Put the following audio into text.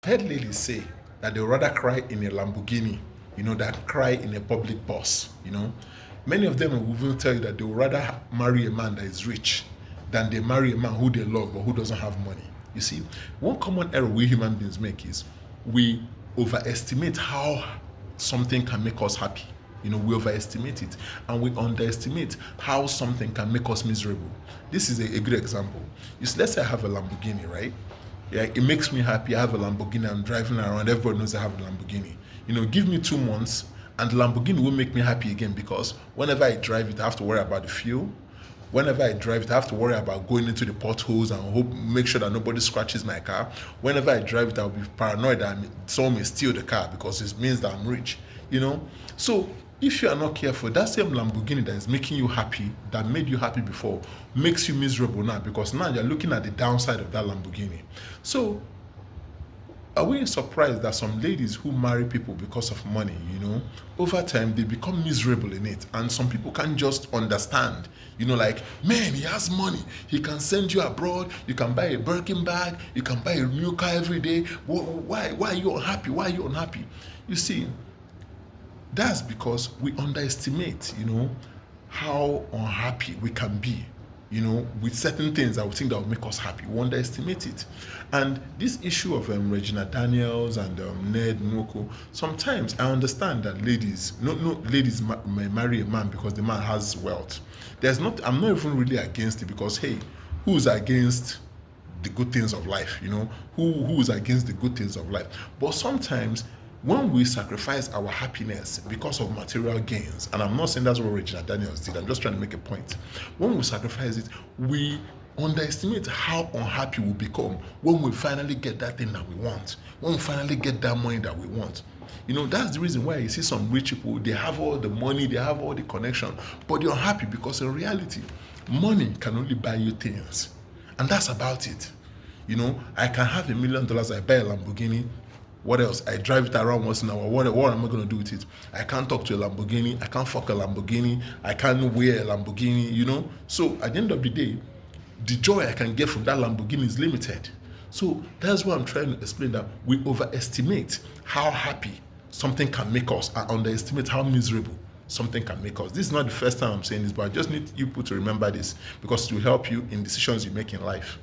I've heard ladies say that they would rather cry in a Lamborghini, than cry in a public bus. Many of them will even tell you that they would rather marry a man that is rich than they marry a man who they love but who doesn't have money. You see, one common error we human beings make is we overestimate how something can make us happy. We overestimate it and we underestimate how something can make us miserable. This is a good example. Let's say I have a Lamborghini, right? Yeah, it makes me happy. I have a Lamborghini. I'm driving around. Everybody knows I have a Lamborghini. Give me 2 months, and the Lamborghini will make me happy again because whenever I drive it, I have to worry about the fuel. Whenever I drive it, I have to worry about going into the potholes and make sure that nobody scratches my car. Whenever I drive it, I'll be paranoid that someone may steal the car because it means that I'm rich. So if you are not careful, that same Lamborghini that is making you happy, that made you happy before, makes you miserable now because now you're looking at the downside of that Lamborghini. So are we surprised that some ladies who marry people because of money, over time they become miserable in it, and some people can't just understand, like, man, he has money, he can send you abroad, you can buy a Birkin bag, you can buy a new car every day. Why are you unhappy? Why are you unhappy? You see, that's because we underestimate, how unhappy we can be, with certain things that we think that will make us happy. We underestimate it. And this issue of Regina Daniels and Ned Nwoko, sometimes I understand that ladies may marry a man because the man has wealth. I'm not even really against it because, hey, who's against the good things of life? Who's against the good things of life? But sometimes when we sacrifice our happiness because of material gains, and I'm not saying that's what Regina Daniels did, I'm just trying to make a point. When we sacrifice it, we underestimate how unhappy we become when we finally get that thing that we want, when we finally get that money that we want. That's the reason why you see some rich people, they have all the money, they have all the connection, but they're unhappy because in reality, money can only buy you things. And that's about it. I can have $1 million, I buy a Lamborghini. What else? I drive it around once in a while. What am I going to do with it? I can't talk to a Lamborghini. I can't fuck a Lamborghini. I can't wear a Lamborghini, So at the end of the day, the joy I can get from that Lamborghini is limited. So that's why I'm trying to explain that we overestimate how happy something can make us and underestimate how miserable something can make us. This is not the first time I'm saying this, but I just need you people to remember this because it will help you in decisions you make in life.